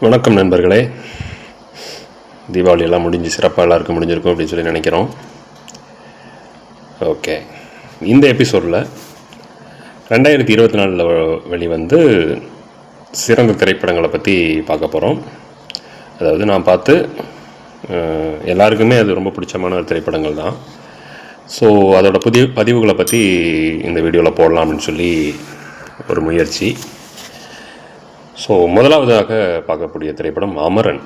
வணக்கம் நண்பர்களே. தீபாவளி எல்லாம் முடிஞ்சு சிறப்பாக எல்லாருக்கும் முடிஞ்சிருக்கும் அப்படின்னு சொல்லி நினைக்கிறோம். ஓகே, இந்த எபிசோடில் 2024 வெளிவந்து சிறந்த திரைப்படங்களை பற்றி பார்க்க போகிறோம். அதாவது நான் பார்த்து எல்லாருக்குமே அது ரொம்ப பிடிச்சமான ஒரு திரைப்படங்கள் தான். ஸோ அதோட புதிய பதிவுகளை பற்றி இந்த வீடியோவில் போடலாம் அப்படின்னு சொல்லி ஒரு முயற்சி. ஸோ முதலாவதாக பார்க்கக்கூடிய திரைப்படம் அமரன்.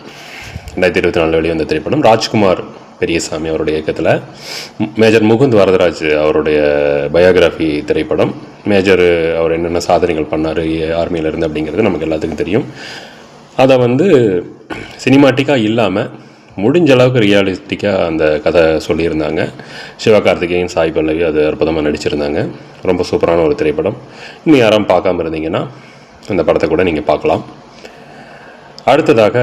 2024 வெளிவந்த திரைப்படம். ராஜ்குமார் பெரியசாமி அவருடைய இயக்கத்தில் மேஜர் முகுந்த் வரதராஜ் அவருடைய பயோகிராஃபி திரைப்படம். மேஜர் அவர் என்னென்ன சாதனைகள் பண்ணார் ஆர்மியில் இருந்து அப்படிங்கிறது நமக்கு எல்லாத்துக்கும் தெரியும். அதை சினிமாட்டிக்காக இல்லாமல் முடிஞ்ச அளவுக்கு ரியாலிஸ்டிக்காக அந்த கதை சொல்லியிருந்தாங்க. சிவகார்த்திகேயன், சாய் பல்லவி அது அற்புதமாக நடிச்சிருந்தாங்க. ரொம்ப சூப்பரான ஒரு திரைப்படம். இன்னும் யாரும் பார்க்காம இருந்தீங்கன்னா அந்த படத்தை கூட நீங்கள் பார்க்கலாம். அடுத்ததாக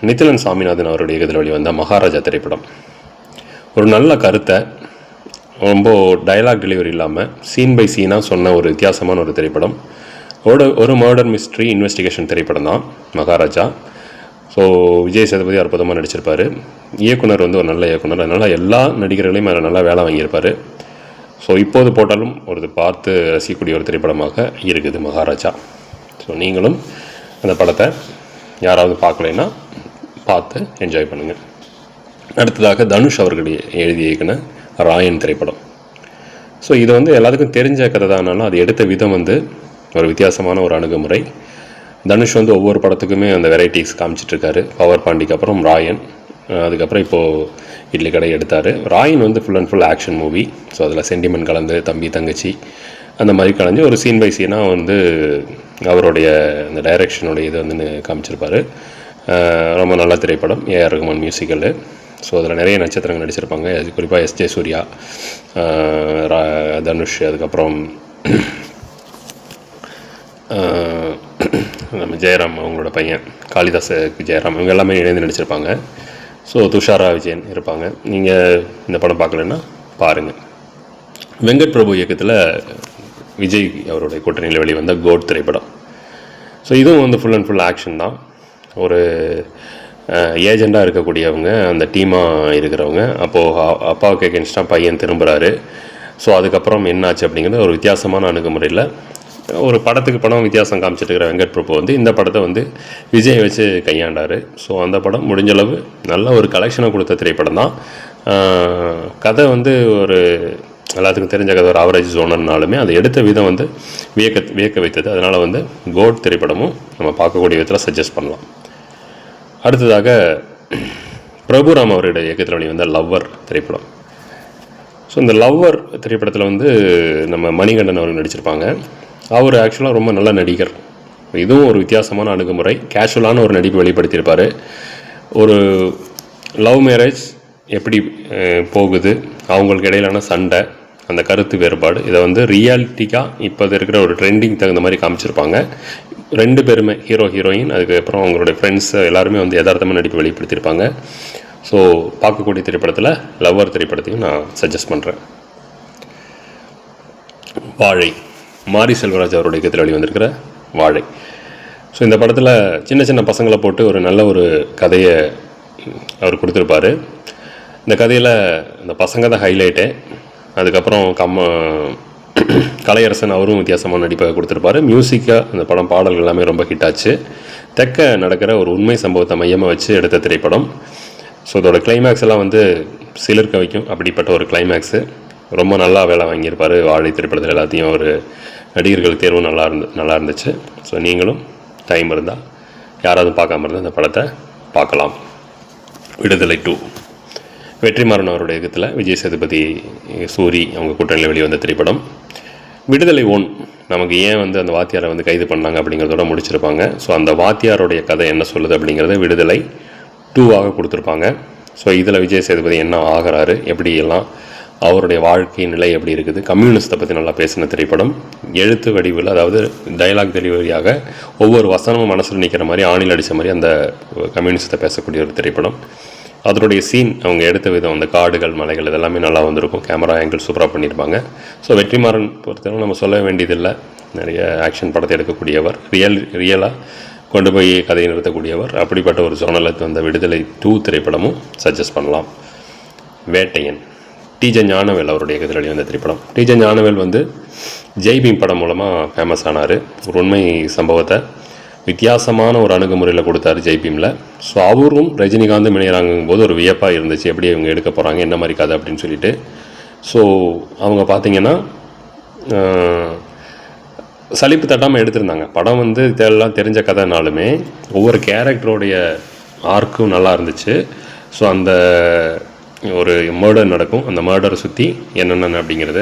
நித்திலன் சாமிநாதன் அவருடைய இயக்கத்தில் வெளிவந்த மகாராஜா திரைப்படம். ஒரு நல்ல கருத்தை ரொம்ப டைலாக் டெலிவரி இல்லாமல் சீன் பை சீனாக சொன்ன ஒரு வித்தியாசமான ஒரு திரைப்படம். ஒரு மர்டர் மிஸ்ட்ரி இன்வெஸ்டிகேஷன் திரைப்படம் தான் மகாராஜா. ஸோ விஜய் சேதுபதி அற்புதமாக நடிச்சிருப்பார். இயக்குனர் ஒரு நல்ல இயக்குனர், அதனால் எல்லா நடிகர்களையும் அதில் நல்லா வேலை வாங்கியிருப்பார். ஸோ இப்போது போட்டாலும் ஒரு பார்த்து ரசிக்கக்கூடிய ஒரு திரைப்படமாக இருக்குது மகாராஜா. ஸோ நீங்களும் அந்த படத்தை யாராவது பார்க்கலைன்னா பார்த்து என்ஜாய் பண்ணுங்கள். அடுத்ததாக தனுஷ் அவர்களுடைய எழுதிய இயக்குன ராயன் திரைப்படம். ஸோ இது எல்லாத்துக்கும் தெரிஞ்ச கதை தானாலும் அது எடுத்த விதம் ஒரு வித்தியாசமான ஒரு அணுகுமுறை. தனுஷ் ஒவ்வொரு படத்துக்குமே அந்த வெரைட்டிஸ் காமிச்சிட்ருக்காரு. பவர் பாண்டிக்கு அப்புறம் ராயன், அதுக்கப்புறம் இப்போது இட்லி கடை எடுத்தார். Raayan full and full action movie. So அதில் சென்டிமெண்ட் கலந்து தம்பி தங்கச்சி அந்த மாதிரி கலந்து ஒரு சீன் பை சீனாக அவருடைய அந்த டைரக்ஷனுடைய இது காமிச்சிருப்பார். ரொம்ப நல்ல திரைப்படம். AR Rahman musical. ஸோ அதில் நிறைய நட்சத்திரங்கள் நடிச்சிருப்பாங்க. அது குறிப்பாக எஸ்ஜே சூர்யா, தனுஷ், அதுக்கப்புறம் நம்ம ஜெயராம் அவங்களோட பையன் காளிதாஸ் ஜெயராம், இவங்க எல்லாமே இணைந்து நடிச்சிருப்பாங்க. ஸோ துஷாரா விஜயன் இருப்பாங்க. நீங்கள் இந்த படம் பார்க்கலன்னா பாருங்கள். வெங்கட் பிரபு இயக்கத்தில் விஜய் அவருடைய கூட்டணியில் வெளிவந்த கோட் திரைப்படம். ஸோ இதுவும் ஃபுல் அண்ட் ஃபுல் ஆக்ஷன் தான். ஒரு ஏஜெண்டாக இருக்கக்கூடியவங்க, அந்த டீமாக இருக்கிறவங்க, அப்போது அப்பாவுக்கு எகென்ஸ்டாக பையன் திரும்புகிறாரு. ஸோ அதுக்கப்புறம் என்னாச்சு அப்படிங்கிறது ஒரு வித்தியாசமான அணுகுமுறையில் ஒரு படத்துக்கு படம் வித்தியாசம் காமிச்சிட்டு இருக்கிற வெங்கட் பிரபு இந்த படத்தை விஜய் வச்சு கையாண்டார். ஸோ அந்த படம் முடிஞ்சளவு நல்ல ஒரு கலெக்ஷனை கொடுத்த திரைப்படம் தான். கதை ஒரு எல்லாத்துக்கும் தெரிஞ்ச கதை, ஒரு ஆவரேஜ் ஜோனர்னாலுமே அதை எடுத்த விதம் வியக்க வைத்தது. அதனால் கோட் திரைப்படமும் நம்ம பார்க்கக்கூடிய விதத்தில் சஜஸ்ட் பண்ணலாம். அடுத்ததாக பிரபுராம் அவருடைய இயக்கத்தில் வெளிவந்த லவ்வர் திரைப்படம். ஸோ இந்த லவ்வர் திரைப்படத்தில் நம்ம மணிகண்டன் அவர்கள் நடிச்சிருப்பாங்க. அவர் ஆக்சுவலாக ரொம்ப நல்ல நடிகர். இதுவும் ஒரு வித்தியாசமான அணுகுமுறை, கேஷுவலான ஒரு நடிப்பு வெளிப்படுத்தியிருப்பார். ஒரு லவ் மேரேஜ் எப்படி போகுது, அவங்களுக்கு இடையிலான சண்டை, அந்த கருத்து வேறுபாடு, இதை ரியாலிட்டிக்காக இப்போ இருக்கிற ஒரு ட்ரெண்டிங் தகுந்த மாதிரி காமிச்சிருப்பாங்க. ரெண்டு பேருமே ஹீரோ ஹீரோயின், அதுக்கப்புறம் அவங்களுடைய ஃப்ரெண்ட்ஸ் எல்லாருமே யதார்த்தமாக நடிப்பு வெளிப்படுத்தியிருப்பாங்க. ஸோ பார்க்கக்கூடிய திரைப்படத்தில் லவ்வர் திரைப்படத்தையும் நான் சஜஸ்ட் பண்ணுறேன். வாழை, மாரி செல்வராஜ் அவருடைய இயக்கத்தில் வெளிவந்திருக்கிற வாழை. ஸோ இந்த படத்தில் சின்ன சின்ன பசங்களை போட்டு ஒரு நல்ல ஒரு கதையை அவர் கொடுத்துருப்பார். இந்த கதையில் இந்த பசங்க தான் ஹைலைட்டு. அதுக்கப்புறம் கலையரசன் அவரும் வித்தியாசமான நடிப்பை கொடுத்துருப்பாரு. மியூசிக்காக அந்த படம் பாடல்கள் எல்லாமே ரொம்ப ஹிட்டாச்சு. தெற்க நடக்கிற ஒரு உண்மை சம்பவத்தை மையமாக வச்சு எடுத்த திரைப்படம். ஸோ இதோட கிளைமேக்ஸ் எல்லாம் சிலிர்க்க வைக்கும். அப்படிப்பட்ட ஒரு கிளைமேக்ஸு ரொம்ப நல்லா வேலை வாங்கியிருப்பார் வாழை திரைப்படத்தில். எல்லாத்தையும் ஒரு நடிகர்கள் தேர்வு நல்லா இருந்துச்சு. ஸோ நீங்களும் டைம் இருந்தால், யாராவது பார்க்காம இருந்தால் அந்த படத்தை பார்க்கலாம். விடுதலை 2, வெற்றிமாறன் அவருடைய இயக்கத்தில் விஜய் சேதுபதி, சூரி அவங்க கூட்டணியில் வெளிவந்த திரைப்படம். விடுதலை 1 நமக்கு ஏன் அந்த வாத்தியாரை கைது பண்ணாங்க அப்படிங்கிறதோட முடிச்சிருப்பாங்க. ஸோ அந்த வாத்தியாருடைய கதை என்ன சொல்லுது அப்படிங்கிறத விடுதலை 2ஆக கொடுத்துருப்பாங்க. ஸோ இதில் விஜய் சேதுபதி என்ன ஆகிறாரு, எப்படி எல்லாம் அவருடைய வாழ்க்கை நிலை எப்படி இருக்குது, கம்யூனிஸ்ட்டை பற்றி நல்லா பேசின திரைப்படம். எழுத்து வடிவில், அதாவது டைலாக் டெலிவரியாக ஒவ்வொரு வசனமும் மனசில் நிற்கிற மாதிரி, ஆணில் அடித்த மாதிரி அந்த கம்யூனிஸ்ட்டை பேசக்கூடிய ஒரு திரைப்படம். அதனுடைய சீன், அவங்க எடுத்த விதம், அந்த காடுகள், மலைகள் இதெல்லாமே நல்லா வந்திருக்கும். கேமரா ஆங்கிள் சூப்பராக பண்ணியிருப்பாங்க. ஸோ வெற்றிமாறன் பொறுத்தவரை நம்ம சொல்ல வேண்டியதில்லை, நிறைய ஆக்ஷன் படத்தை எடுக்கக்கூடியவர். ரியலாக கொண்டு போய் கதையை நிறுத்தக்கூடியவர். அப்படிப்பட்ட ஒரு ஜோனலுக்கு வந்த விடுதலை 2 திரைப்படமும் சஜஸ்ட் பண்ணலாம். வேட்டையன், டிஜே ஞானவேல் அவருடைய இயக்கத்தில் வெளிவந்த திரைப்படம். டிஜே ஞானவேல் வந்து ஜெய்பீம் படம் மூலமாக ஃபேமஸ் ஆனார். ஒரு உண்மை சம்பவத்தை வித்தியாசமான ஒரு அணுகுமுறையில் கொடுத்தாரு ஜெய்பீமில். ஸோ அவரும் ரஜினிகாந்தும் இணையறாங்கும் போது ஒரு வியப்பாக இருந்துச்சு, எப்படி இவங்க எடுக்க போகிறாங்க, என்ன மாதிரி கதை அப்படின்னு சொல்லிட்டு. ஸோ அவங்க பார்த்திங்கன்னா சலிப்பு தட்டாமல் எடுத்திருந்தாங்க. படம் வந்து இதெல்லாம் தெரிஞ்ச கதைனாலுமே ஒவ்வொரு கேரக்டருடைய ஆர்க்கும் நல்லா இருந்துச்சு. ஸோ அந்த ஒரு மர்டர் நடக்கும், அந்த மர்டரை சுற்றி என்னென்ன அப்படிங்கிறத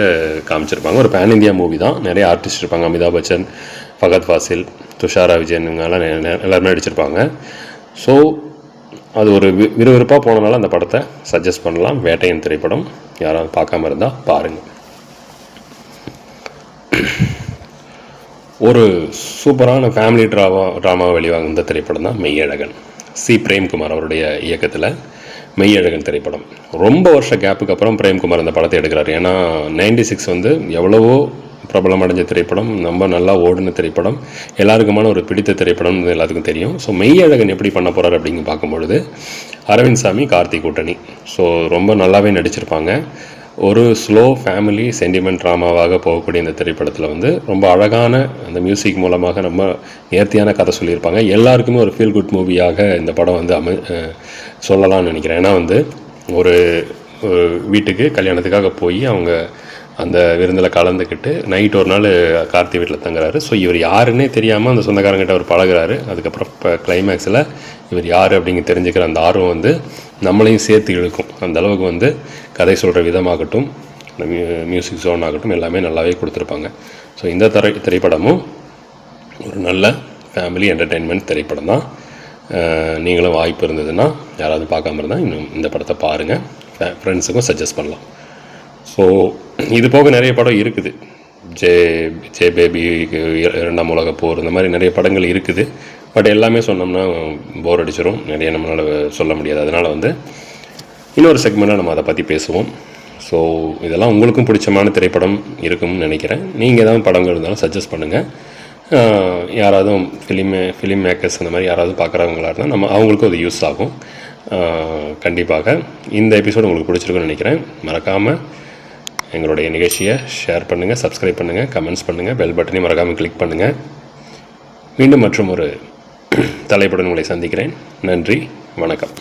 காமிச்சிருப்பாங்க. ஒரு பேன் இந்தியா மூவி தான், நிறைய ஆர்டிஸ்ட் இருப்பாங்க. அமிதாப் பச்சன், ஃபகத் ஃபாசில், துஷாரா விஜயன், இவங்கெல்லாம் எல்லாருமே நடிச்சிருப்பாங்க. ஸோ அது ஒரு விறுவிறுப்பாக போனனால அந்த படத்தை சஜஸ்ட் பண்ணலாம். வேட்டையன் திரைப்படம் யாராவது பார்க்காம இருந்தால் பாருங்கள். ஒரு சூப்பரான ஃபேமிலி ட்ராமா வெளிவாங்க திரைப்படம் தான் மெய்யழகன். சி பிரேம்குமார் அவருடைய இயக்கத்தில் மெய்யழகன் திரைப்படம். ரொம்ப வருஷ கேப்புக்கு அப்புறம் பிரேம்குமார் அந்த படத்தை எடுக்கிறார். ஏன்னா 96 வந்து எவ்வளவோ பிரபலம் அடைஞ்ச திரைப்படம், ரொம்ப நல்லா ஓடின திரைப்படம், எல்லாருக்குமான ஒரு பிடித்த திரைப்படம் எல்லாத்துக்கும் தெரியும். ஸோ மெய்யழகன் எப்படி பண்ண போகிறார் அப்படிங்க பார்க்கும்பொழுது அரவிந்த் சாமி, கார்த்திக் கூட்டணி. ஸோ ரொம்ப நல்லாவே நடிச்சிருப்பாங்க. ஒரு ஸ்லோ ஃபேமிலி சென்டிமெண்ட் ட்ராமாவாக போகக்கூடிய இந்த திரைப்படத்தில் வந்து ரொம்ப அழகான அந்த மியூசிக் மூலமாக ரொம்ப நேர்த்தியான கதை சொல்லியிருப்பாங்க. எல்லாருக்குமே ஒரு ஃபீல் குட் மூவியாக இந்த படம் வந்து சொல்லலாம்னு நினைக்கிறேன். ஏன்னா வந்து ஒரு வீட்டுக்கு கல்யாணத்துக்காக போய் அவங்க அந்த விருந்தில் கலந்துக்கிட்டு நைட் ஒரு நாள் கார்த்தி வீட்டில் தங்குறாரு. ஸோ இவர் யாருன்னே தெரியாமல் அந்த சொந்தக்காரங்கிட்ட அவர் பழகுறாரு. அதுக்கப்புறம் இப்போ கிளைமேக்ஸில் இவர் யார் அப்படிங்க தெரிஞ்சுக்கிற அந்த ஆர்வம் வந்து நம்மளையும் சேர்த்து இழுக்கும். அந்த அளவுக்கு வந்து கதை சொல்கிற விதமாகட்டும், மியூசிக் ஜோன் ஆகட்டும், எல்லாமே நல்லாவே கொடுத்துருப்பாங்க. ஸோ இந்த திரைப்படமும் ஒரு நல்ல ஃபேமிலி என்டர்டெயின்மெண்ட் திரைப்படம் தான். நீங்களும் வாய்ப்பு இருந்ததுன்னா, யாராவது பார்க்காம இருந்தால் இன்னும் இந்த படத்தை பாருங்கள். ஃப்ரெண்ட்ஸுக்கும் சஜஸ்ட் பண்ணலாம். ஸோ இது போக நிறைய படம் இருக்குது. ஜே பேபி, 2ஆம் உலகப் போர், இந்த மாதிரி நிறைய படங்கள் இருக்குது. பட் எல்லாமே சொன்னோம்னா போர் அடிச்சிடும், நிறைய நம்மளால் சொல்ல முடியாது. அதனால் வந்து இன்னொரு செக்மெண்ட்டில் நம்ம அதை பற்றி பேசுவோம். ஸோ இதெல்லாம் உங்களுக்கும் பிடிச்சமான திரைப்படம் இருக்கும்னு நினைக்கிறேன். நீங்கள் ஏதாவது படங்கள் இருந்தாலும் சஜஸ்ட் பண்ணுங்கள். யாராவது ஃபிலிம் மேக்கர்ஸ் அந்த மாதிரி யாராவது பார்க்குறவங்களா இருந்தால் அவங்களுக்கும் அது யூஸ் ஆகும். கண்டிப்பாக இந்த எபிசோடு உங்களுக்கு பிடிச்சிருக்குன்னு நினைக்கிறேன். மறக்காமல் எங்களுடைய நிகழ்ச்சியை ஷேர் பண்ணுங்கள், சப்ஸ்கிரைப் பண்ணுங்கள், கமெண்ட்ஸ் பண்ணுங்கள், பெல் பட்டனையும் மறக்காமல் கிளிக் பண்ணுங்கள். மீண்டும் மற்றும் ஒரு தலைப்புடன் உங்களை சந்திக்கிறேன். நன்றி, வணக்கம்.